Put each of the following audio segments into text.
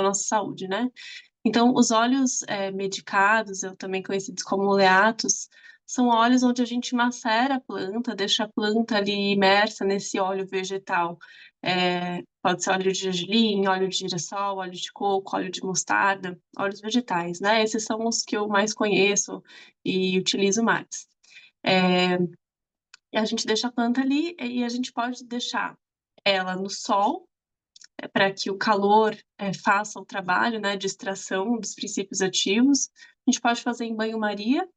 nossa saúde, né? Então, os óleos medicados, eu também conhecidos como oleatos, são óleos onde a gente macera a planta, deixa a planta ali imersa nesse óleo vegetal. Pode ser óleo de gergelim, óleo de girassol, óleo de coco, óleo de mostarda, óleos vegetais, né? Esses são os que eu mais conheço e utilizo mais. É, e a gente deixa a planta ali e a gente pode deixar ela no sol, para que o calor faça o trabalho, né, de extração dos princípios ativos. A gente pode fazer em banho-maria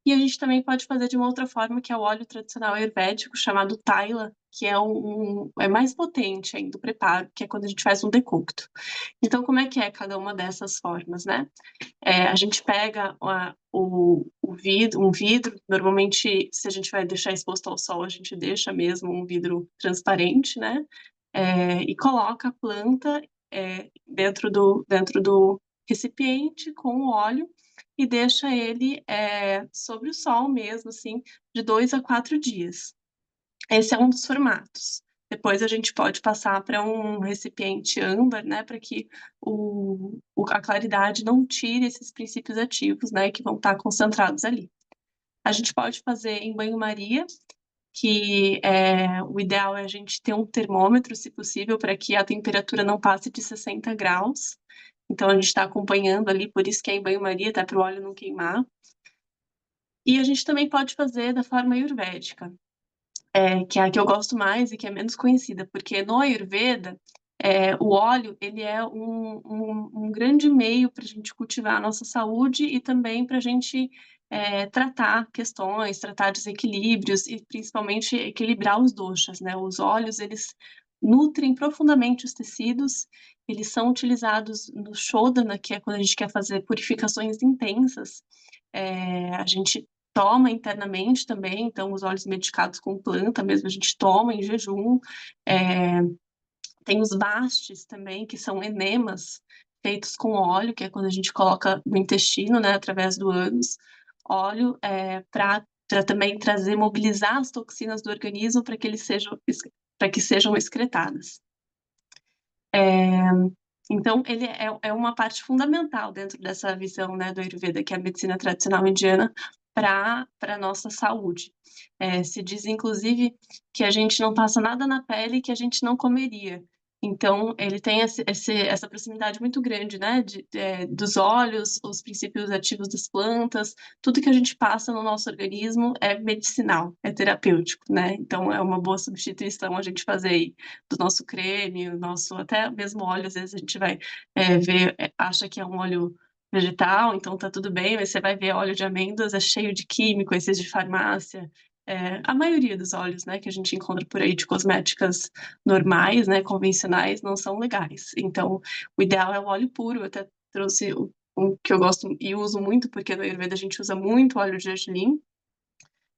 e a gente também pode fazer de uma outra forma, que é o óleo tradicional ayurvédico, chamado Taila, que é mais potente ainda o preparo, que é quando a gente faz um decocto. Então, como é que é cada uma dessas formas, né? A gente pega um vidro, normalmente, se a gente vai deixar exposto ao sol, a gente deixa mesmo um vidro transparente, né? E coloca a planta dentro do recipiente com o óleo e deixa ele sobre o sol mesmo, assim, de 2 a 4 dias. Esse é um dos formatos. Depois a gente pode passar para um recipiente âmbar, né, para que a claridade não tire esses princípios ativos, né, que vão estar concentrados ali. A gente pode fazer em banho-maria, que o ideal é a gente ter um termômetro, se possível, para que a temperatura não passe de 60 graus. Então a gente está acompanhando ali, por isso que é em banho-maria, até para o óleo não queimar. E a gente também pode fazer da forma ayurvédica, que é a que eu gosto mais e que é menos conhecida, porque no Ayurveda, o óleo ele é um grande meio para a gente cultivar a nossa saúde e também para a gente tratar questões, tratar desequilíbrios e principalmente equilibrar os doshas, né? Os óleos, eles nutrem profundamente os tecidos, eles são utilizados no Shodhana, que é quando a gente quer fazer purificações intensas. A gente toma internamente também, então os óleos medicados com planta mesmo a gente toma em jejum. É, Tem os bastes também, que são enemas feitos com óleo, que é quando a gente coloca no intestino, né, através do ânus, óleo para também trazer, mobilizar as toxinas do organismo para que sejam excretadas. Então, ele é uma parte fundamental dentro dessa visão, né, do Ayurveda, que é a medicina tradicional indiana, para a nossa saúde. Se diz, inclusive, que a gente não passa nada na pele que a gente não comeria. Então, ele tem essa proximidade muito grande, né, dos óleos, os princípios ativos das plantas, tudo que a gente passa no nosso organismo é medicinal, é terapêutico, né? Então, é uma boa substituição a gente fazer aí do nosso creme, o nosso até mesmo óleo, às vezes a gente vai ver, acha que é um óleo vegetal, então tá tudo bem, mas você vai ver óleo de amêndoas, é cheio de químico, esses de farmácia. A maioria dos óleos, né, que a gente encontra por aí de cosméticas normais, né, convencionais, não são legais. Então, o ideal é o óleo puro. Eu até trouxe um que eu gosto e uso muito, porque no Ayurveda a gente usa muito óleo de gergelim.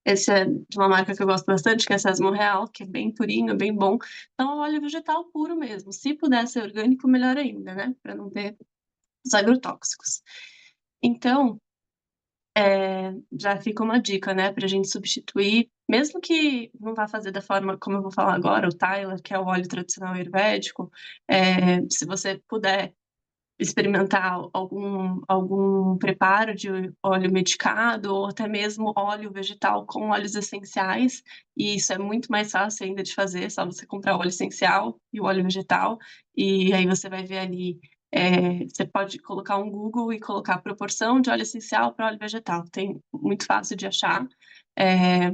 Esse é de uma marca que eu gosto bastante, que é Sésamo Real, que é bem purinho, bem bom. Então, é um óleo vegetal puro mesmo. Se puder ser orgânico, melhor ainda, né? Para não ter os agrotóxicos. Então, já fica uma dica, né, para a gente substituir, mesmo que não vá fazer da forma como eu vou falar agora, o Tyler, que é o óleo tradicional ayurvédico, se você puder experimentar algum preparo de óleo medicado ou até mesmo óleo vegetal com óleos essenciais, e isso é muito mais fácil ainda de fazer, é só você comprar o óleo essencial e o óleo vegetal, e aí você vai ver ali, você pode colocar um Google e colocar a proporção de óleo essencial para óleo vegetal, tem muito fácil de achar. É,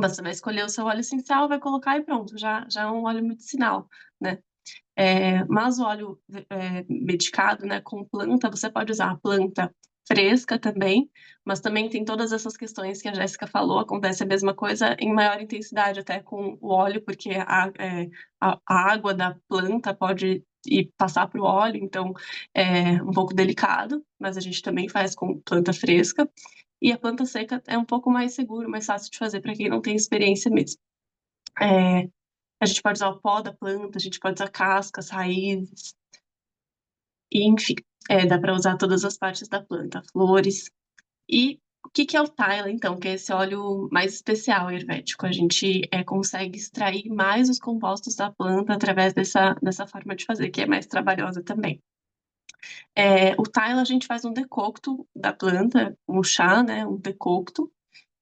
Você vai escolher o seu óleo essencial, vai colocar e pronto, já é um óleo medicinal, né? Mas o óleo medicado, né, com planta, você pode usar a planta fresca também, mas também tem todas essas questões que a Jéssica falou, acontece a mesma coisa em maior intensidade até com o óleo, porque a água da planta pode ir passar para o óleo, então é um pouco delicado, mas a gente também faz com planta fresca, e a planta seca é um pouco mais seguro, mais fácil de fazer para quem não tem experiência mesmo. É, a gente pode usar o pó da planta, a gente pode usar cascas, raízes, e enfim, dá para usar todas as partes da planta, flores. E o que é o Thyla, então, que é esse óleo mais especial ayurvédico? A gente consegue extrair mais os compostos da planta através dessa forma de fazer, que é mais trabalhosa também. O Tyler a gente faz um decocto da planta, um chá, né, um decocto.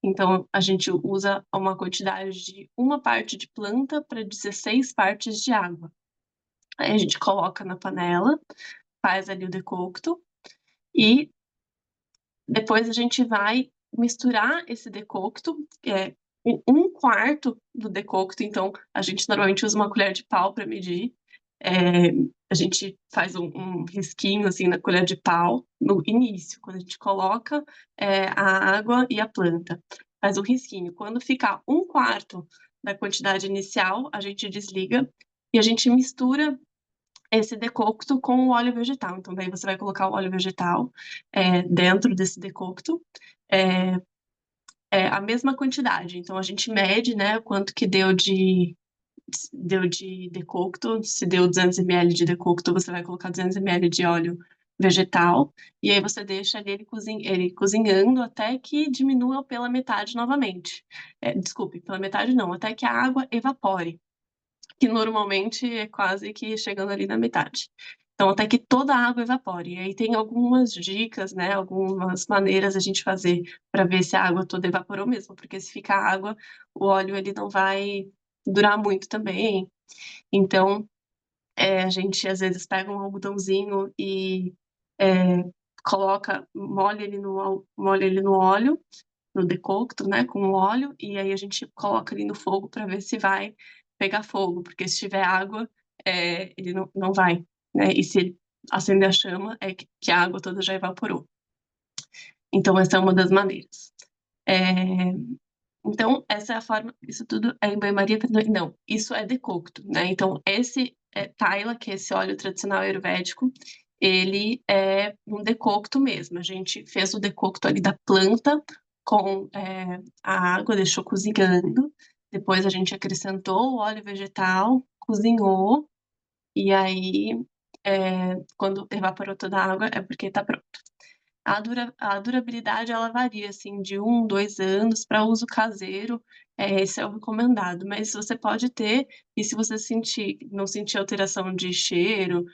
Então, a gente usa uma quantidade de uma parte de planta para 16 partes de água. Aí a gente coloca na panela, faz ali o decocto e depois a gente vai misturar esse decocto, que é um quarto do decocto. Então, a gente normalmente usa uma colher de pau para medir. É, a gente faz um risquinho assim na colher de pau no início, quando a gente coloca a água e a planta. Faz um risquinho. Quando ficar um quarto da quantidade inicial, a gente desliga e a gente mistura esse decocto com o óleo vegetal. Então, daí você vai colocar o óleo vegetal dentro desse decocto, é, a mesma quantidade. Então, a gente mede, né, quanto que deu de decocto. Se deu 200 ml de decocto, você vai colocar 200 ml de óleo vegetal, e aí você deixa ali ele cozinhando até que diminua pela metade novamente. Desculpe, pela metade não, até que a água evapore, que normalmente é quase que chegando ali na metade. Então, até que toda a água evapore. E aí tem algumas dicas, né? Algumas maneiras a gente fazer para ver se a água toda evaporou mesmo, porque se ficar água, o óleo ele não vai durar muito também. Então, a gente às vezes pega um algodãozinho e é, molha ele no óleo, no decocto, né, com o óleo, e aí a gente coloca ali no fogo para ver se vai pegar fogo, porque se tiver água, ele não vai, né? E se ele acender a chama, é que a água toda já evaporou. Então, essa é uma das maneiras. É, então, essa é a forma. Isso tudo é em banho-maria? Não, isso é decocto, né? Então, esse Taila, que é esse óleo tradicional ayurvédico, ele é um decocto mesmo. A gente fez o decocto ali da planta com a água, deixou cozinhando. Depois a gente acrescentou o óleo vegetal, cozinhou, e aí, quando evaporou toda a água, é porque tá pronto. A durabilidade ela varia assim de 1, 2 anos para uso caseiro, esse é o recomendado. Mas você pode ter, e se você não sentir alteração de cheiro,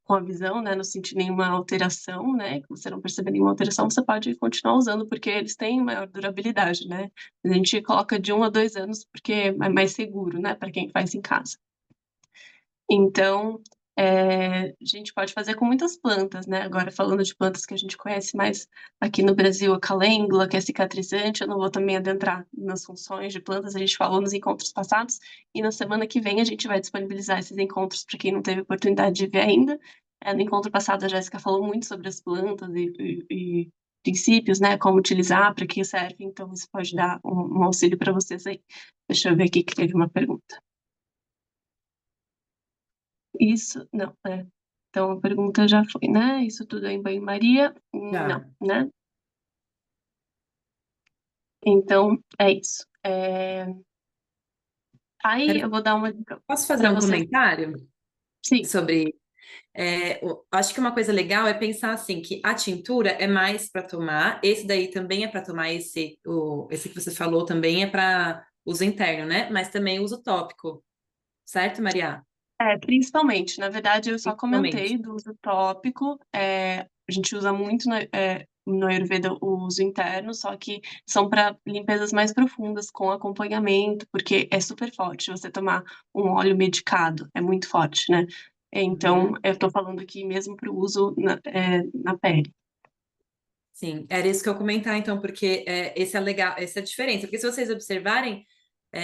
com a visão, né, não sentir nenhuma alteração, né, que você não perceber nenhuma alteração, você pode continuar usando, porque eles têm maior durabilidade, né? A gente coloca de 1 a 2 anos porque é mais seguro, né, para quem faz em casa. Então, a gente pode fazer com muitas plantas, né? Agora, falando de plantas que a gente conhece mais aqui no Brasil, a calêndula, que é cicatrizante, eu não vou também adentrar nas funções de plantas, a gente falou nos encontros passados, e na semana que vem a gente vai disponibilizar esses encontros para quem não teve oportunidade de ver ainda. No encontro passado, a Jéssica falou muito sobre as plantas e princípios, né? Como utilizar, para que serve, então isso pode dar um auxílio para vocês aí. Deixa eu ver aqui que teve uma pergunta. Isso, não, Então a pergunta já foi, né? Isso tudo é em banho-maria? Não, Já. né? Então é isso. Aí eu vou dar uma dica Posso fazer para um vocês. comentário Sim, sobre. Acho que uma coisa legal é pensar assim, que a tintura é mais para tomar, esse daí também é para tomar, esse que você falou também é para uso interno, né? Mas também uso tópico, certo, Maria? principalmente. Na verdade, eu só Principalmente. comentei do uso tópico. A gente usa muito no Ayurveda o uso interno, só que são para limpezas mais profundas, com acompanhamento, porque é super forte você tomar um óleo medicado, é muito forte, né? Então, Uhum. eu estou falando aqui mesmo para o uso na pele. Sim, era isso que eu ia comentar, então, porque esse é legal, essa é a diferença. Porque se vocês observarem,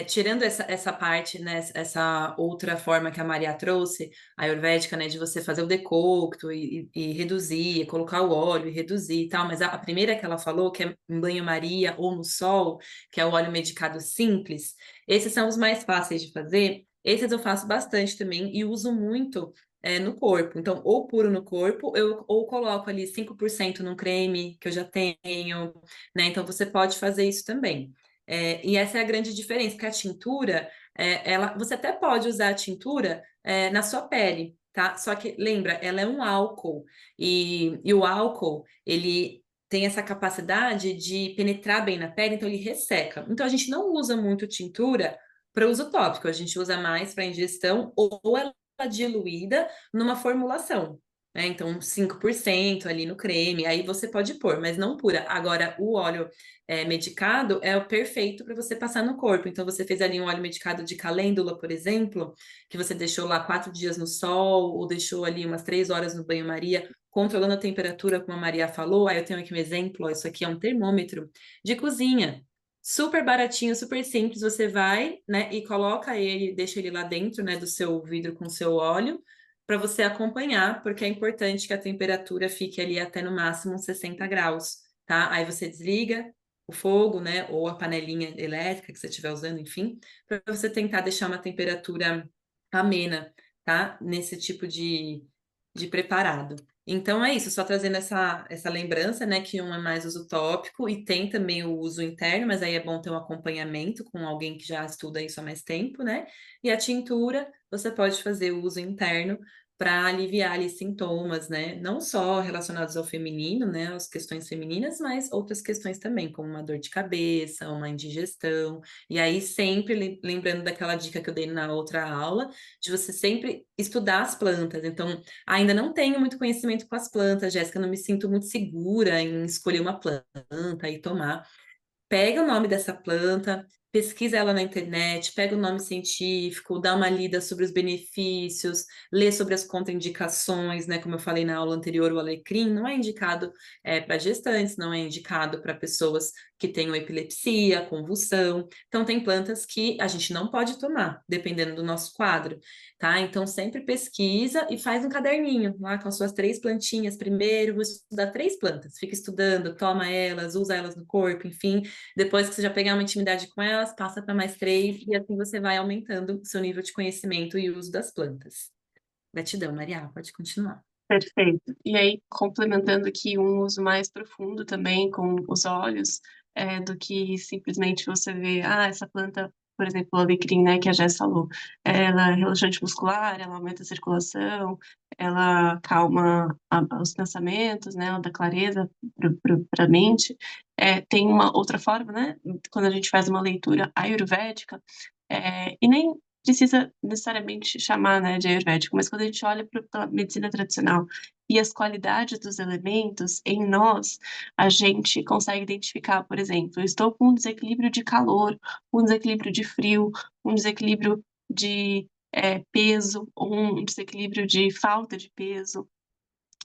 tirando essa parte, né, essa outra forma que a Maria trouxe, a ayurvédica, né, de você fazer o decocto e reduzir, colocar o óleo e reduzir e tal, mas a primeira que ela falou, que é em banho-maria ou no sol, que é o óleo medicado simples, esses são os mais fáceis de fazer. Esses eu faço bastante também e uso muito no corpo. Então, ou puro no corpo, ou coloco ali 5% num creme que eu já tenho, né? Então, você pode fazer isso também. E essa é a grande diferença, porque a tintura, você até pode usar a tintura na sua pele, tá? Só que, lembra, ela é um álcool, e o álcool, ele tem essa capacidade de penetrar bem na pele, então ele resseca. Então, a gente não usa muito tintura para uso tópico, a gente usa mais para ingestão, ou ela diluída numa formulação, né? Então, 5% ali no creme, aí você pode pôr, mas não pura. Agora, o óleo medicado é o perfeito para você passar no corpo. Então, você fez ali um óleo medicado de calêndula, por exemplo, que você deixou lá 4 dias no sol, ou deixou ali umas 3 horas no banho-maria, controlando a temperatura, como a Maria falou. Aí eu tenho aqui um exemplo, ó, isso aqui é um termômetro de cozinha. Super baratinho, super simples. Você vai, né, e coloca ele, deixa ele lá dentro, né, do seu vidro com seu óleo, para você acompanhar, porque é importante que a temperatura fique ali até no máximo 60 graus, tá? Aí você desliga o fogo, né, ou a panelinha elétrica que você estiver usando, enfim, para você tentar deixar uma temperatura amena, tá? Nesse tipo de preparado. Então é isso, só trazendo essa lembrança, né, que um é mais uso tópico e tem também o uso interno, mas aí é bom ter um acompanhamento com alguém que já estuda isso há mais tempo, né? E a tintura, você pode fazer o uso interno para aliviar ali sintomas, né? Não só relacionados ao feminino, né, as questões femininas, mas outras questões também, como uma dor de cabeça, uma indigestão. E aí sempre lembrando daquela dica que eu dei na outra aula, de você sempre estudar as plantas. Então, ainda não tenho muito conhecimento com as plantas, Jéssica, não me sinto muito segura em escolher uma planta e tomar. Pega o nome dessa planta, pesquisa ela na internet, pega o nome científico, dá uma lida sobre os benefícios, lê sobre as contraindicações, né? Como eu falei na aula anterior, o alecrim não é indicado para gestantes, não é indicado para pessoas que tenham epilepsia, convulsão. Então, tem plantas que a gente não pode tomar, dependendo do nosso quadro, tá? Então, sempre pesquisa e faz um caderninho lá com as suas 3 plantinhas. Primeiro, vou estudar 3 plantas, fica estudando, toma elas, usa elas no corpo, enfim. Depois que você já pegar uma intimidade com elas, passa para mais 3, e assim você vai aumentando o seu nível de conhecimento e uso das plantas. Gratidão, Maria, pode continuar. Perfeito. E aí, complementando aqui um uso mais profundo também com os olhos, do que simplesmente você ver, essa planta, por exemplo, o alecrim, né, que a Jess falou, ela é relaxante muscular, ela aumenta a circulação, ela calma os pensamentos, né, ela dá clareza para a mente. Tem uma outra forma, né, quando a gente faz uma leitura ayurvédica, e nem precisa necessariamente chamar, né, de ayurvédico, mas quando a gente olha para a medicina tradicional e as qualidades dos elementos em nós, a gente consegue identificar, por exemplo, eu estou com um desequilíbrio de calor, um desequilíbrio de frio, um desequilíbrio de peso, ou um desequilíbrio de falta de peso.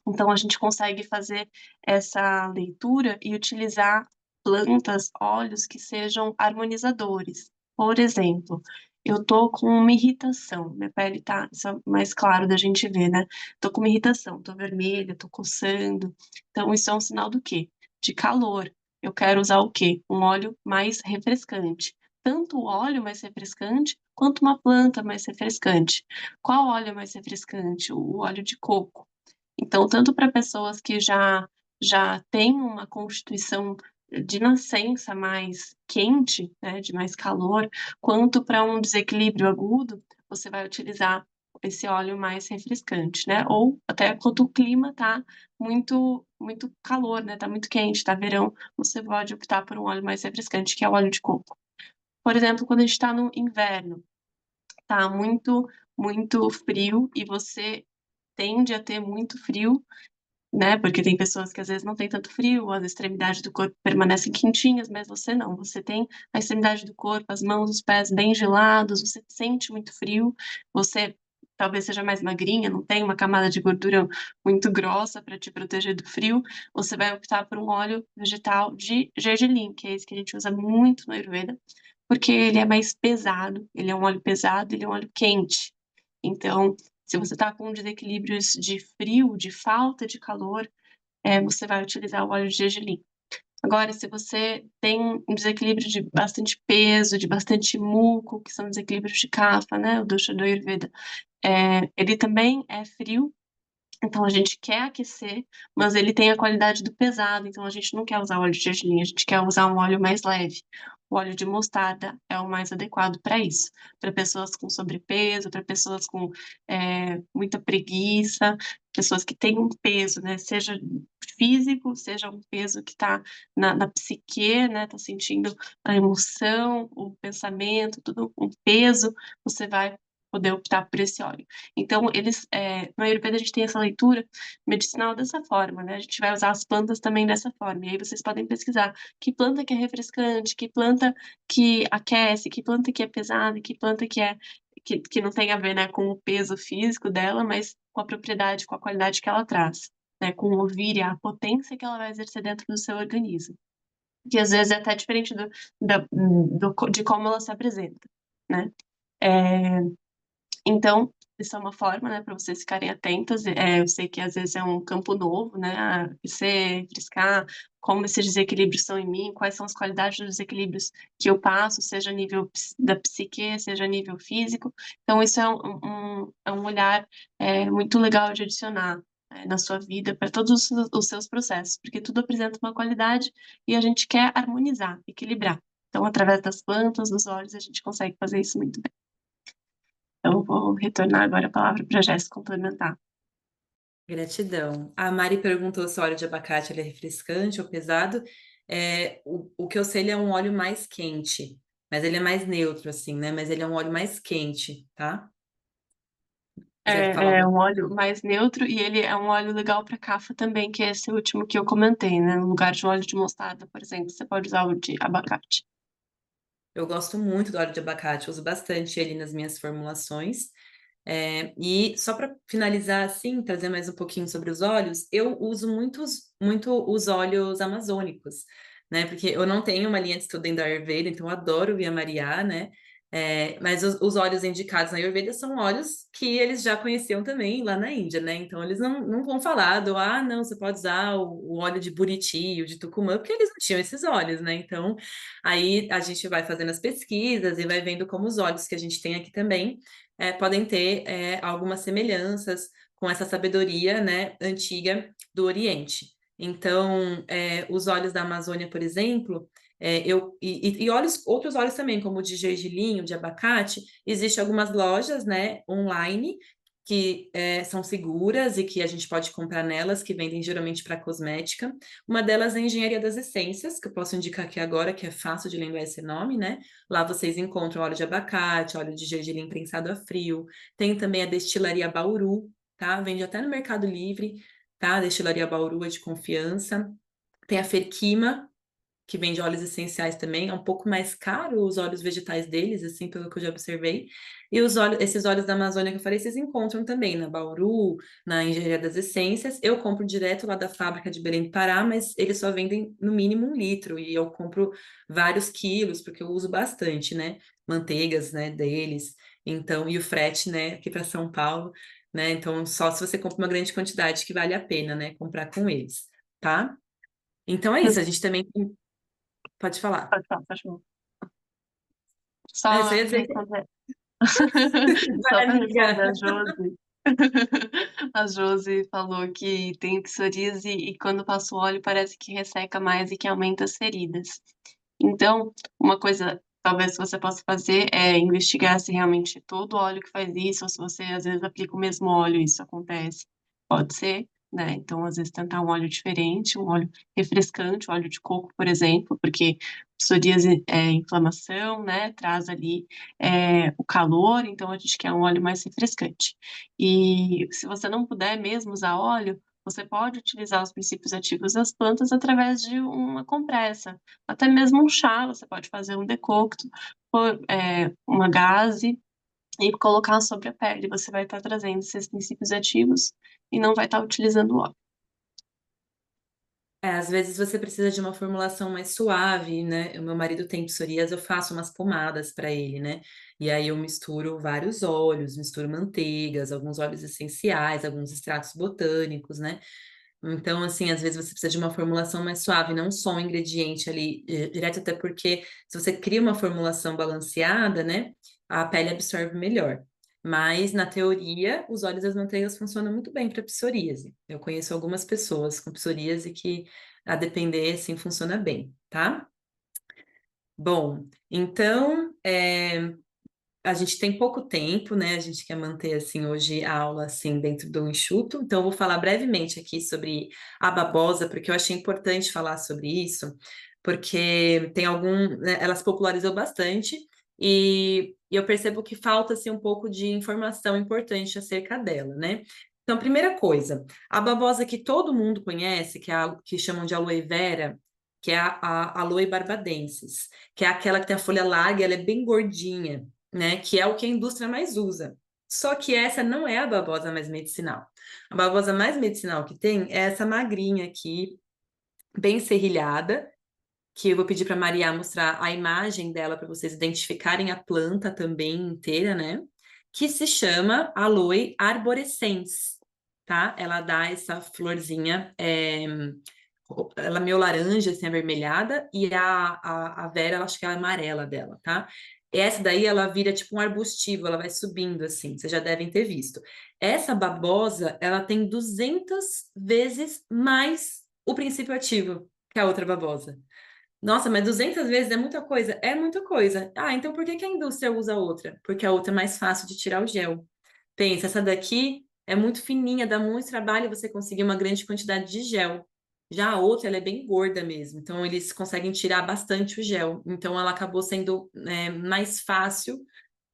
Então, a gente consegue fazer essa leitura e utilizar plantas, óleos que sejam harmonizadores. Por exemplo, eu tô com uma irritação, minha pele tá, isso é mais claro da gente ver, né? Tô com uma irritação, tô vermelha, tô coçando. Então, isso é um sinal do quê? De calor. Eu quero usar o quê? Um óleo mais refrescante. Tanto o óleo mais refrescante, quanto uma planta mais refrescante. Qual óleo é mais refrescante? O óleo de coco. Então, tanto para pessoas que já têm uma constituição de nascença mais quente, né, de mais calor, quanto para um desequilíbrio agudo, você vai utilizar esse óleo mais refrescante, né? Ou até quando o clima tá muito calor, né? Tá muito quente, tá verão, você pode optar por um óleo mais refrescante, que é o óleo de coco. Por exemplo, quando a gente está no inverno, tá muito frio e você tende a ter muito frio, né? Porque tem pessoas que às vezes não têm tanto frio, as extremidades do corpo permanecem quentinhas, mas você não. Você tem a extremidade do corpo, as mãos, os pés bem gelados, você sente muito frio, você talvez seja mais magrinha, não tem uma camada de gordura muito grossa para te proteger do frio, você vai optar por um óleo vegetal de gergelim, que é esse que a gente usa muito no Ayurveda, porque ele é mais pesado, ele é um óleo pesado, ele é um óleo quente. Então, se você está com desequilíbrios de frio, de falta de calor, você vai utilizar o óleo de gergelim. Agora, se você tem um desequilíbrio de bastante peso, de bastante muco, que são desequilíbrios de kapha, né, o dosha do Ayurveda, ele também é frio, então a gente quer aquecer, mas ele tem a qualidade do pesado, então a gente não quer usar óleo de gergelim, a gente quer usar um óleo mais leve. O óleo de mostarda é o mais adequado para isso, para pessoas com sobrepeso, para pessoas com muita preguiça, pessoas que têm um peso, né? Seja físico, seja um peso que está na psique, né? Está sentindo a emoção, o pensamento, tudo um peso, você vai poder optar por esse óleo. Então, no Ayurveda a gente tem essa leitura medicinal dessa forma, né? A gente vai usar as plantas também dessa forma. E aí vocês podem pesquisar que planta que é refrescante, que planta que aquece, que planta que é pesada, que planta que não tem a ver, né, com o peso físico dela, mas com a propriedade, com a qualidade que ela traz, né? Com o vírus, a potência que ela vai exercer dentro do seu organismo. Que às vezes é até diferente de como ela se apresenta, né? É, então, isso é uma forma, né, para vocês ficarem atentas. Eu sei que às vezes é um campo novo, né? Você friscar como esses desequilíbrios estão em mim, quais são as qualidades dos desequilíbrios que eu passo, seja a nível da psique, seja a nível físico. Então, isso é um olhar muito legal de adicionar na sua vida para todos os seus processos, porque tudo apresenta uma qualidade e a gente quer harmonizar, equilibrar. Então, através das plantas, dos óleos, a gente consegue fazer isso muito bem. Então, vou retornar agora a palavra para a Jéssica complementar. Gratidão. A Mari perguntou se o óleo de abacate ele é refrescante ou pesado. O que eu sei, ele é um óleo mais quente, mas ele é mais neutro, assim, né? Mas ele é um óleo mais quente, tá? Quiser falar É alguma um óleo mais neutro e ele é um óleo legal para cafa também, que é esse último que eu comentei, né? No lugar de um óleo de mostarda, por exemplo, você pode usar o de abacate. Eu gosto muito do óleo de abacate, uso bastante ele nas minhas formulações. E só para finalizar, assim, trazer mais um pouquinho sobre os óleos, eu uso muito os óleos amazônicos, né? Porque eu não tenho uma linha de estudo dentro da Ayurveda, então eu adoro Via Maria, né? Mas os óleos indicados na Ayurveda são óleos que eles já conheciam também lá na Índia, né? Então eles não vão falar não, você pode usar o óleo de Buriti, o de Tucumã, porque eles não tinham esses óleos, né? Então aí a gente vai fazendo as pesquisas e vai vendo como os óleos que a gente tem aqui também podem ter algumas semelhanças com essa sabedoria, né, antiga do Oriente. Então, os óleos da Amazônia, por exemplo, outros óleos também, como o de gergelim, o de abacate, existem algumas lojas, né, online que são seguras e que a gente pode comprar nelas, que vendem geralmente para cosmética. Uma delas é a Engenharia das Essências, que eu posso indicar aqui agora, que é fácil de lembrar esse nome, né? Lá vocês encontram óleo de abacate, óleo de gergelim prensado a frio. Tem também a Destilaria Bauru, tá? Vende até no Mercado Livre, tá? A Destilaria Bauru é de confiança. Tem a Ferquima, que vende óleos essenciais também, é um pouco mais caro os óleos vegetais deles, assim, pelo que eu já observei. E esses óleos da Amazônia que eu falei, vocês encontram também na Bauru, na Engenharia das Essências. Eu compro direto lá da fábrica de Belém do Pará, mas eles só vendem no mínimo 1 litro, e eu compro vários quilos, porque eu uso bastante, né? Manteigas, né, deles. Então, e o frete, né, aqui para São Paulo, né? Então, só se você compra uma grande quantidade que vale a pena, né, comprar com eles, tá? Então é isso, a gente também pode falar. Pode falar, pode falar. Eu só Só ia para dizer que responder. Só vai, para responder amiga. a Josi. A Josi falou que tem psoríase e quando passa o óleo parece que resseca mais e que aumenta as feridas. Então, uma coisa talvez você possa fazer é investigar se realmente todo óleo que faz isso, ou se você às vezes aplica o mesmo óleo, isso acontece. Pode ser, né? Então, às vezes tentar um óleo diferente, um óleo refrescante, um óleo de coco, por exemplo, porque psoríase é inflamação, né? Traz ali o calor, então a gente quer um óleo mais refrescante. E se você não puder mesmo usar óleo, você pode utilizar os princípios ativos das plantas através de uma compressa, até mesmo um chá, você pode fazer um decocto, uma gaze e colocar sobre a pele. Você vai estar trazendo esses princípios ativos e não vai estar utilizando o óleo. Às vezes você precisa de uma formulação mais suave, né? O meu marido tem psoríase, eu faço umas pomadas para ele, né? E aí eu misturo vários óleos, misturo manteigas, alguns óleos essenciais, alguns extratos botânicos, né? Então, assim, às vezes você precisa de uma formulação mais suave, não só um ingrediente ali direto, até porque se você cria uma formulação balanceada, né, a pele absorve melhor. Mas, na teoria, os óleos das manteigas funcionam muito bem para psoríase. Eu conheço algumas pessoas com psoríase que, a depender, assim, funciona bem, tá? Bom, então, a gente tem pouco tempo, né? A gente quer manter assim hoje a aula assim dentro do enxuto. Então eu vou falar brevemente aqui sobre a babosa, porque eu achei importante falar sobre isso, porque tem né, ela se popularizou bastante E eu percebo que falta assim, um pouco de informação importante acerca dela, né? Então, primeira coisa, a babosa que todo mundo conhece, que chamam de aloe vera, que é a aloe barbadensis, que é aquela que tem a folha larga, ela é bem gordinha, né? Que é o que a indústria mais usa. Só que essa não é a babosa mais medicinal. A babosa mais medicinal que tem é essa magrinha aqui, bem serrilhada, que eu vou pedir para Maria mostrar a imagem dela para vocês identificarem a planta também inteira, né? Que se chama Aloe arborescens, tá? Ela dá essa florzinha, ela é meio laranja, assim, avermelhada, e a Vera, ela acho que é a amarela dela, tá? Essa daí, ela vira tipo um arbustivo, ela vai subindo assim, vocês já devem ter visto. Essa babosa, ela tem 200 vezes mais o princípio ativo que a outra babosa. Nossa, mas 200 vezes é muita coisa? É muita coisa. Ah, então por que que a indústria usa outra? Porque a outra é mais fácil de tirar o gel. Pensa, essa daqui é muito fininha, dá muito trabalho você conseguir uma grande quantidade de gel. Já a outra, ela é bem gorda mesmo, então eles conseguem tirar bastante o gel. Então ela acabou sendo, mais fácil,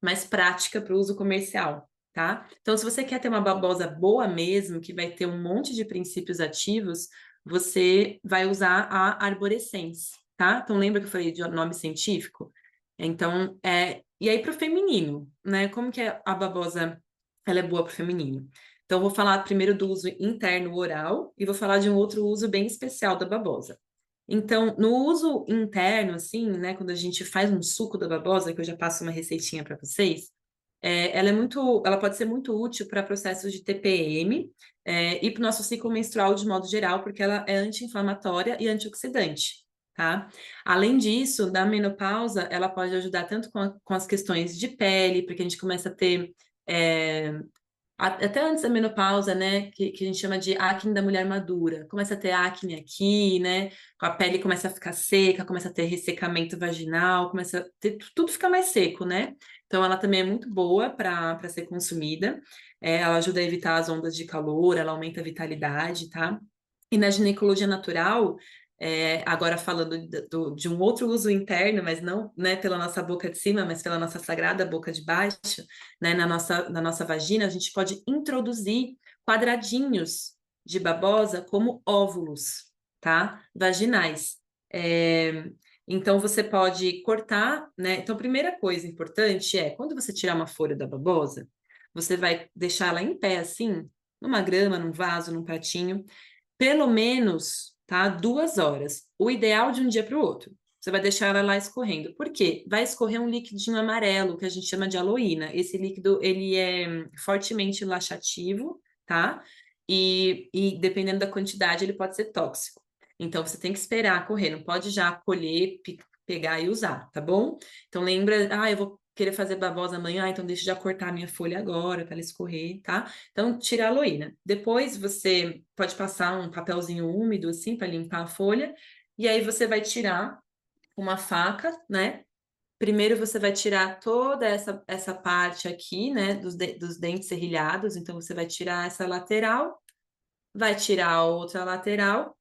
mais prática para o uso comercial, tá? Então, se você quer ter uma babosa boa mesmo, que vai ter um monte de princípios ativos, você vai usar a arborescens, tá? Então, lembra que eu falei de nome científico? Então, e aí para o feminino, né? Como que a babosa ela é boa para o feminino? Então, vou falar primeiro do uso interno oral e vou falar de um outro uso bem especial da babosa. Então, no uso interno, assim, né, quando a gente faz um suco da babosa, que eu já passo uma receitinha para vocês, ela pode ser muito útil para processos de TPM, e para o nosso ciclo menstrual de modo geral, porque ela é anti-inflamatória e antioxidante, tá? Além disso, na menopausa, ela pode ajudar tanto com as questões de pele, porque a gente começa a ter é, até antes da menopausa, né, que a gente chama de acne da mulher madura. Começa a ter acne aqui, né, a pele começa a ficar seca, começa a ter ressecamento vaginal, começa a ter, tudo fica mais seco, né? Então ela também é muito boa para ser consumida. Ela ajuda a evitar as ondas de calor, ela aumenta a vitalidade, tá? E na ginecologia natural, agora falando de um outro uso interno, mas não, né, pela nossa boca de cima, mas pela nossa sagrada boca de baixo, né, na nossa vagina, a gente pode introduzir quadradinhos de babosa como óvulos, tá? Vaginais. Então, você pode cortar, né? Então, a primeira coisa importante é, quando você tirar uma folha da babosa, você vai deixar ela em pé, assim, numa grama, num vaso, num pratinho, pelo menos, tá? 2 horas. O ideal de um dia para o outro. Você vai deixar ela lá escorrendo. Por quê? Vai escorrer um líquidinho amarelo, que a gente chama de aloína. Esse líquido, ele é fortemente laxativo, tá? E dependendo da quantidade, ele pode ser tóxico. Então, você tem que esperar correr, não pode já colher, pegar e usar, tá bom? Então, lembra, eu vou querer fazer babosa amanhã, então deixa eu já cortar a minha folha agora para ela escorrer, tá? Então, tira a aloína. Depois, você pode passar um papelzinho úmido, assim, para limpar a folha, e aí você vai tirar uma faca, né? Primeiro você vai tirar toda essa parte aqui, né, dos dentes serrilhados. Então, você vai tirar essa lateral, vai tirar a outra lateral,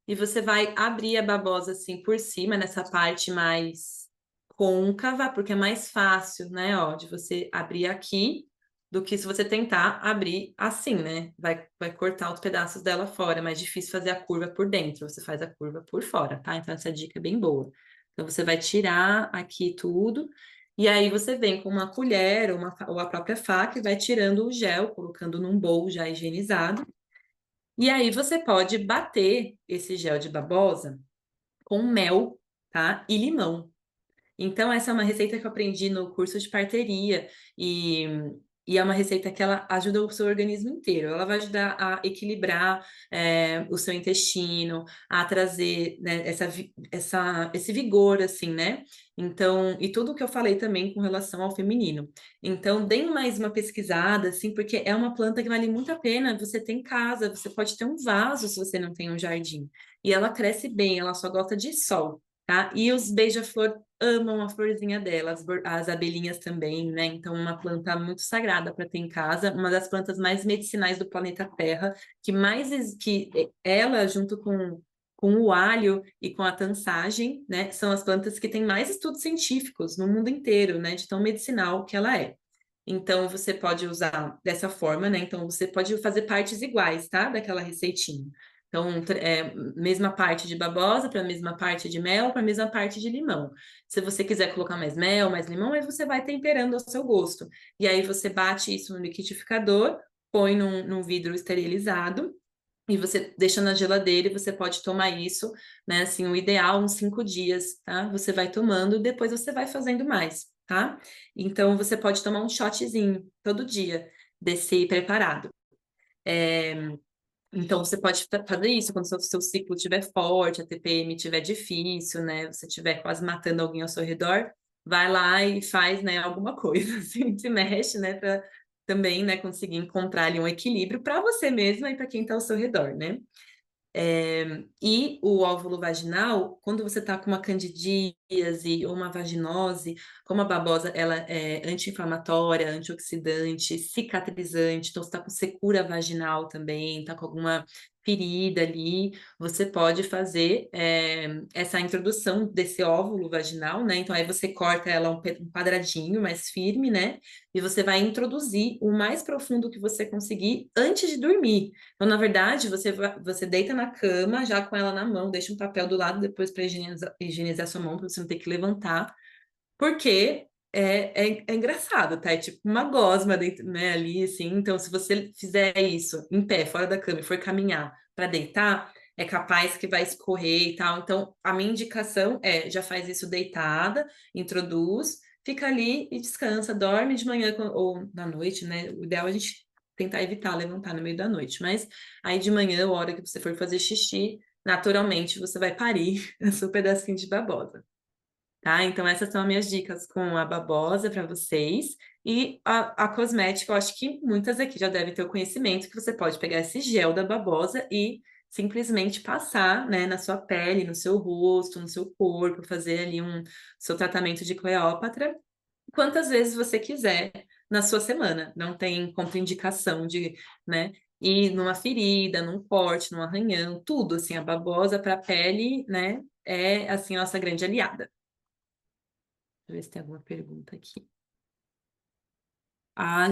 e você vai abrir a babosa assim por cima, nessa parte mais côncava, porque é mais fácil, né, ó, de você abrir aqui, do que se você tentar abrir assim, né? Vai cortar os pedaços dela fora, é mais difícil fazer a curva por dentro, você faz a curva por fora, tá? Então, essa dica é bem boa. Então, você vai tirar aqui tudo, e aí você vem com uma colher ou a própria faca e vai tirando o gel, colocando num bowl já higienizado. E aí você pode bater esse gel de babosa com mel, tá? E limão. Então, essa é uma receita que eu aprendi no curso de parteria e é uma receita que ela ajuda o seu organismo inteiro. Ela vai ajudar a equilibrar o seu intestino, a trazer, né, esse vigor, assim, né? Então, e tudo que eu falei também com relação ao feminino. Então, deem mais uma pesquisada, assim, porque é uma planta que vale muito a pena você ter em casa. Você pode ter um vaso se você não tem um jardim. E ela cresce bem, ela só gosta de sol. Tá? E os beija-flor amam a florzinha dela, as abelhinhas também, né? Então, uma planta muito sagrada para ter em casa, uma das plantas mais medicinais do planeta Terra, que ela, junto com com o alho e com a tansagem, né, são as plantas que têm mais estudos científicos no mundo inteiro, né, de tão medicinal que ela é. Então, você pode usar dessa forma, né? Então, você pode fazer partes iguais, tá? Daquela receitinha. Então, mesma parte de babosa para a mesma parte de mel para a mesma parte de limão. Se você quiser colocar mais mel, mais limão, aí você vai temperando ao seu gosto. E aí você bate isso no liquidificador, põe num vidro esterilizado e você deixa na geladeira e você pode tomar isso, né? Assim, o ideal, uns 5 dias, tá? Você vai tomando, depois você vai fazendo mais, tá? Então, você pode tomar um shotzinho todo dia desse preparado. Então, você pode fazer isso quando o seu ciclo estiver forte, a TPM estiver difícil, né? Você estiver quase matando alguém ao seu redor, vai lá e faz, né, alguma coisa, assim, se mexe, né, para também, né, conseguir encontrar ali um equilíbrio para você mesma e para quem está ao seu redor, né? E o óvulo vaginal, quando você está com uma candidíase ou uma vaginose, como a babosa ela é anti-inflamatória, antioxidante, cicatrizante, então você está com secura vaginal também, está com alguma ferida ali, você pode fazer essa introdução desse óvulo vaginal, né? Então aí você corta ela um quadradinho mais firme, né? E você vai introduzir o mais profundo que você conseguir antes de dormir. Então, na verdade, você deita na cama, já com ela na mão, deixa um papel do lado depois para higienizar sua mão, para você não ter que levantar, porque é engraçado, tá? É tipo uma gosma dentro, né, ali, assim. Então, se você fizer isso em pé, fora da cama, e for caminhar para deitar, é capaz que vai escorrer e tal. Então, a minha indicação é, já faz isso deitada, introduz, fica ali e descansa, dorme de manhã ou na noite, né? O ideal é a gente tentar evitar levantar no meio da noite, mas aí de manhã, a hora que você for fazer xixi, naturalmente você vai parir o seu pedacinho de babosa. Tá? Então, essas são as minhas dicas com a babosa para vocês. E a cosmética, eu acho que muitas aqui já devem ter o conhecimento que você pode pegar esse gel da babosa e simplesmente passar, né, na sua pele, no seu rosto, no seu corpo, fazer ali seu tratamento de Cleópatra quantas vezes você quiser na sua semana. Não tem contraindicação de, né, ir numa ferida, num corte, num arranhão, tudo assim, a babosa para a pele, né, é assim a nossa grande aliada. Deixa eu ver se tem alguma pergunta aqui. A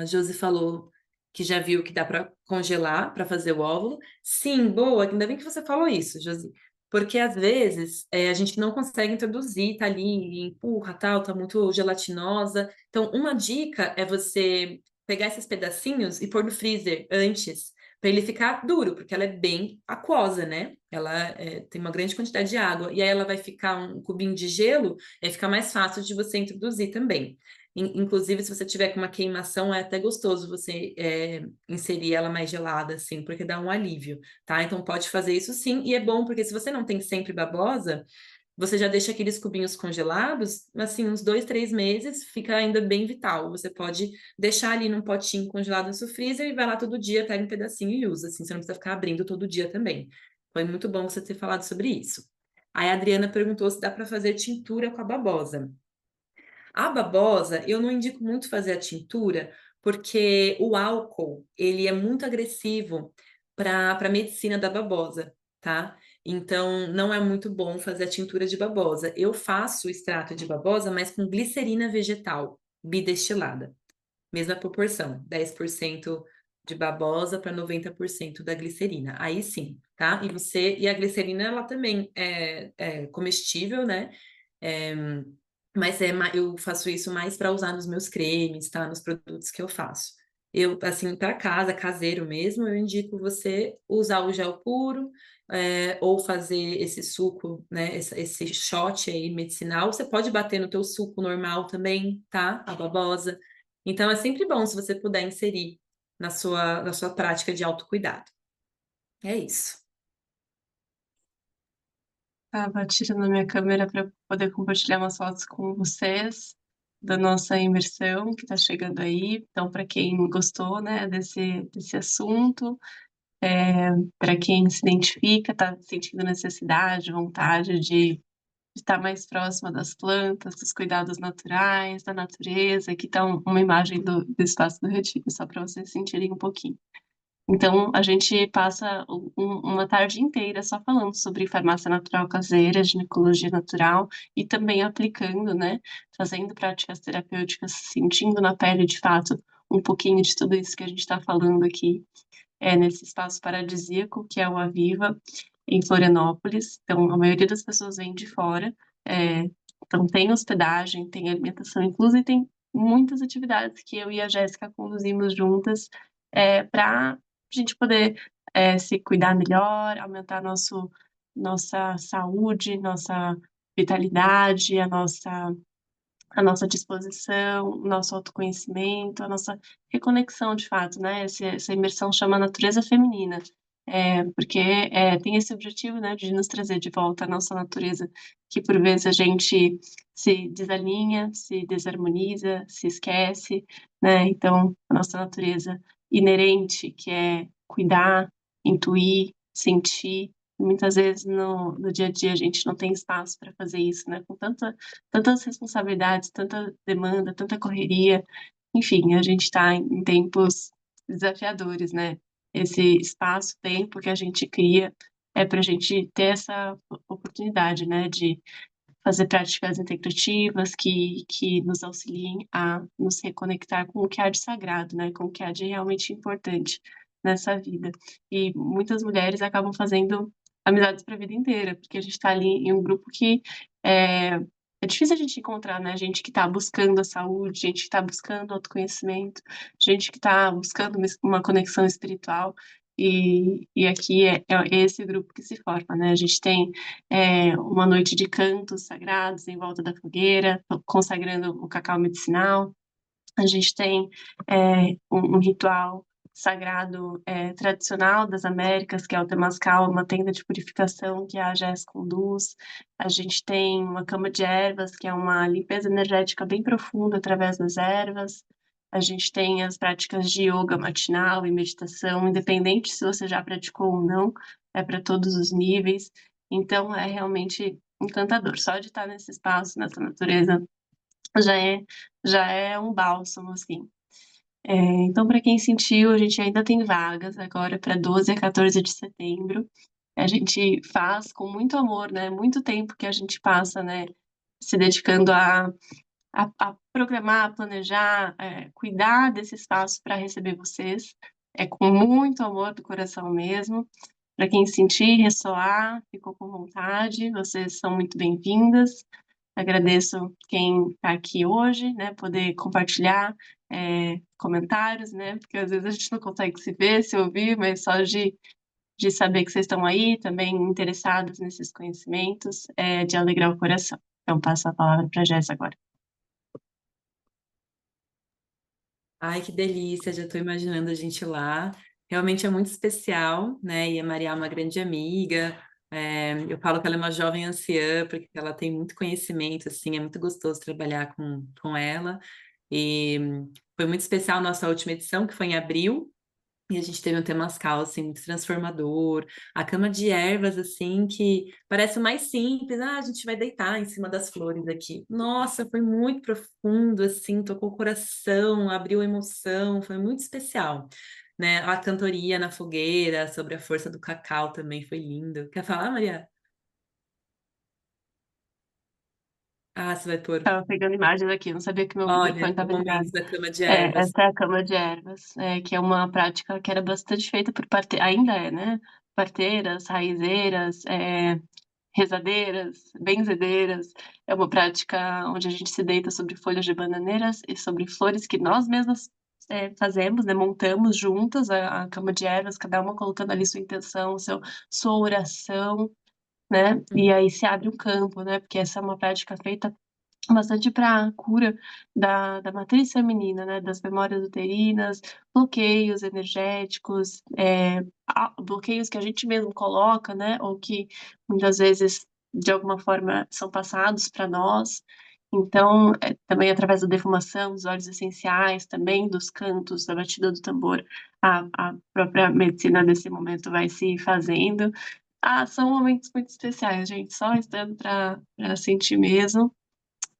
Josi falou que já viu que dá para congelar para fazer o óvulo. Sim, boa, ainda bem que você falou isso, Josi. Porque às vezes a gente não consegue introduzir, tá ali, empurra, tal, tá muito gelatinosa. Então, uma dica é você pegar esses pedacinhos e pôr no freezer antes, para ele ficar duro, porque ela é bem aquosa, né? Ela tem uma grande quantidade de água, e aí ela vai ficar um cubinho de gelo, aí fica mais fácil de você introduzir também. Inclusive, se você tiver com uma queimação, é até gostoso você inserir ela mais gelada, assim, porque dá um alívio, tá? Então, pode fazer isso sim, e é bom, porque se você não tem sempre babosa, você já deixa aqueles cubinhos congelados, assim, uns 2, 3 meses, fica ainda bem vital. Você pode deixar ali num potinho congelado no seu freezer e vai lá todo dia, pega um pedacinho e usa, assim, você não precisa ficar abrindo todo dia também. Foi muito bom você ter falado sobre isso. Aí a Adriana perguntou se dá para fazer tintura com a babosa. A babosa, eu não indico muito fazer a tintura, porque o álcool, ele é muito agressivo para a medicina da babosa, tá? Então, não é muito bom fazer a tintura de babosa. Eu faço o extrato de babosa, mas com glicerina vegetal, bidestilada. Mesma proporção, 10% de babosa para 90% da glicerina. Aí sim, tá? E a glicerina, ela também é comestível, né? É, mas eu faço isso mais para usar nos meus cremes, tá? Nos produtos que eu faço. Eu, assim, para casa, caseiro mesmo, eu indico você usar o gel puro, ou fazer esse suco, né? Esse shot aí medicinal. Você pode bater no teu suco normal também, tá? A babosa. Então, é sempre bom se você puder inserir na sua prática de autocuidado. É isso. Tava tirando a minha câmera para poder compartilhar umas fotos com vocês da nossa imersão que está chegando aí. Então, para quem gostou, né, desse assunto, para quem se identifica, está sentindo necessidade, vontade de estar mais próxima das plantas, dos cuidados naturais, da natureza, aqui está uma imagem do espaço do retiro, só para vocês sentirem um pouquinho. Então, a gente passa uma tarde inteira só falando sobre farmácia natural caseira, ginecologia natural e também aplicando, né, fazendo práticas terapêuticas, sentindo na pele, de fato, um pouquinho de tudo isso que a gente está falando aqui, nesse espaço paradisíaco que é o Aviva, em Florianópolis. Então, a maioria das pessoas vem de fora, então tem hospedagem, tem alimentação inclusa e tem muitas atividades que eu e a Jéssica conduzimos juntas, para a gente poder se cuidar melhor, aumentar nossa saúde, nossa vitalidade, a nossa disposição, o nosso autoconhecimento, a nossa reconexão de fato, né? Essa imersão chama natureza feminina, porque tem esse objetivo, né, de nos trazer de volta à nossa natureza, que por vezes a gente se desalinha, se desarmoniza, se esquece, né? Então, a nossa natureza inerente, que é cuidar, intuir, sentir, muitas vezes no dia a dia a gente não tem espaço para fazer isso, né? Com tantas responsabilidades, tanta demanda, tanta correria, enfim, a gente está em tempos desafiadores, né? Esse espaço-tempo que a gente cria é para a gente ter essa oportunidade, né, de fazer práticas integrativas que nos auxiliem a nos reconectar com o que há de sagrado, né, com o que há de realmente importante nessa vida. E muitas mulheres acabam fazendo amizades para a vida inteira, porque a gente está ali em um grupo que é, é difícil a gente encontrar, né, gente que está buscando a saúde, gente que está buscando autoconhecimento, gente que está buscando uma conexão espiritual. E aqui é esse grupo que se forma, né? A gente tem uma noite de cantos sagrados em volta da fogueira, consagrando o cacau medicinal. A gente tem um ritual sagrado tradicional das Américas, que é o Temazcal, uma tenda de purificação que a Jess conduz. A gente tem uma cama de ervas, que é uma limpeza energética bem profunda através das ervas. A gente tem as práticas de yoga matinal e meditação, independente se você já praticou ou não, é para todos os níveis. Então, é realmente encantador. Só de estar nesse espaço, nessa natureza, já é, já é um bálsamo, assim. Então, para quem sentiu, a gente ainda tem vagas agora para 12 a 14 de setembro. A gente faz com muito amor, né? Muito tempo que a gente passa, né? Se dedicando a programar, a planejar, cuidar desse espaço para receber vocês. É com muito amor do coração mesmo. Para quem sentir, ressoar, ficou com vontade, vocês são muito bem-vindas. Agradeço quem está aqui hoje, né, poder compartilhar comentários, né, porque às vezes a gente não consegue se ver, se ouvir, mas só de saber que vocês estão aí, também interessados nesses conhecimentos, de alegrar o coração. Então, passo a palavra para a Jéssica agora. Ai, que delícia, já estou imaginando a gente lá. Realmente é muito especial, né? E a Maria é uma grande amiga. Eu falo que ela é uma jovem anciã, porque ela tem muito conhecimento, assim, é muito gostoso trabalhar com ela. E foi muito especial a nossa última edição, que foi em abril, e a gente teve um temazcal, assim, muito transformador. A cama de ervas, assim, que parece o mais simples. Ah, a gente vai deitar em cima das flores aqui. Nossa, foi muito profundo, assim, tocou o coração, abriu emoção, foi muito especial. Né? A cantoria na fogueira, sobre a força do cacau também foi lindo. Quer falar, Maria? Ah, você vai pôr. Estava pegando imagens aqui, não sabia que meu microfone Olha, o estava ligado. momento da cama de ervas. Essa é a cama de ervas, que é uma prática que era bastante feita por ainda é, né? Parteiras, raizeiras, rezadeiras, benzedeiras. É uma prática onde a gente se deita sobre folhas de bananeiras e sobre flores que nós mesmas fazemos, né? Montamos juntas a cama de ervas, cada uma colocando ali sua intenção, sua oração, né? E aí se abre um campo, né? Porque essa é uma prática feita bastante para a cura da matriz feminina, né, das memórias uterinas, bloqueios energéticos, bloqueios que a gente mesmo coloca, né, ou que muitas vezes de alguma forma são passados para nós. Então, também através da defumação, dos óleos essenciais, também dos cantos, da batida do tambor, a própria medicina desse momento vai se fazendo. Ah, são momentos muito especiais, gente, só estando para sentir mesmo.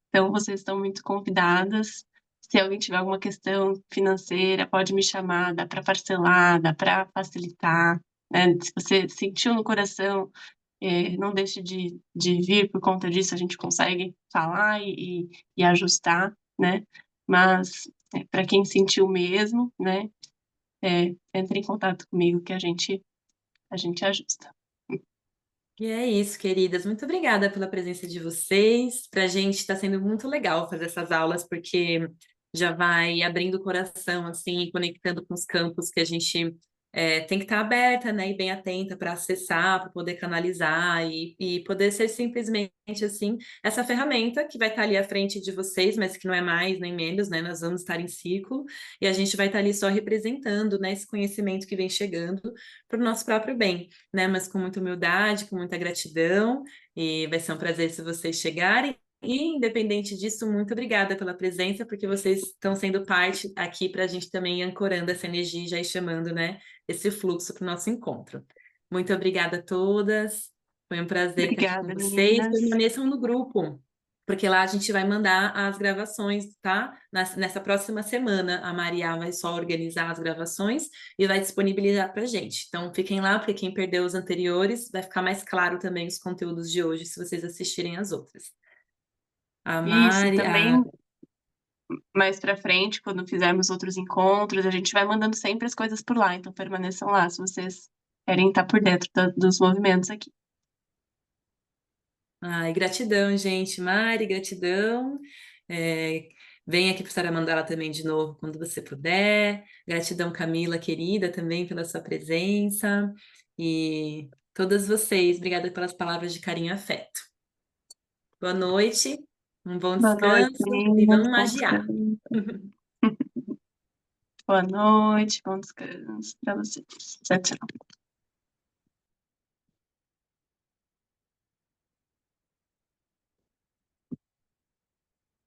Então, vocês estão muito convidadas. Se alguém tiver alguma questão financeira, pode me chamar, dá para parcelar, dá para facilitar, né? Se você sentiu no coração, não deixe de vir por conta disso, a gente consegue falar e ajustar, né? Mas para quem sentiu mesmo, né? Entre em contato comigo que a gente ajusta. E é isso, queridas. Muito obrigada pela presença de vocês. Para a gente está sendo muito legal fazer essas aulas, porque já vai abrindo o coração, assim, e conectando com os campos que a gente tem que estar aberta, né, e bem atenta para acessar, para poder canalizar e poder ser simplesmente, assim, essa ferramenta que vai estar ali à frente de vocês, mas que não é mais nem menos, né? Nós vamos estar em ciclo e a gente vai estar ali só representando, né, esse conhecimento que vem chegando para o nosso próprio bem, né? Mas com muita humildade, com muita gratidão, e vai ser um prazer se vocês chegarem. E, independente disso, muito obrigada pela presença, porque vocês estão sendo parte aqui para a gente também ir ancorando essa energia e já ir chamando, né, esse fluxo para o nosso encontro. Muito obrigada a todas. Foi um prazer estar aqui com Obrigada, vocês. meninas. Permaneçam no grupo, porque lá a gente vai mandar as gravações, tá? Nessa próxima semana, a Maria vai só organizar as gravações e vai disponibilizar para a gente. Então, fiquem lá, porque quem perdeu os anteriores, vai ficar mais claro também os conteúdos de hoje, se vocês assistirem as outras. A Isso, Mari, também mais para frente, quando fizermos outros encontros, a gente vai mandando sempre as coisas por lá, então permaneçam lá se vocês querem estar por dentro dos movimentos aqui. ai, gratidão, gente. Mari, gratidão. É, vem aqui para a Mandala também de novo quando você puder. Gratidão, Camila, querida, também pela sua presença. E todas vocês, obrigada pelas palavras de carinho e afeto. Boa noite, um bom Boa noite, descanso e meninas. vamos Bom magiar. descanso. Boa noite, bom descanso para vocês. Tchau, tchau.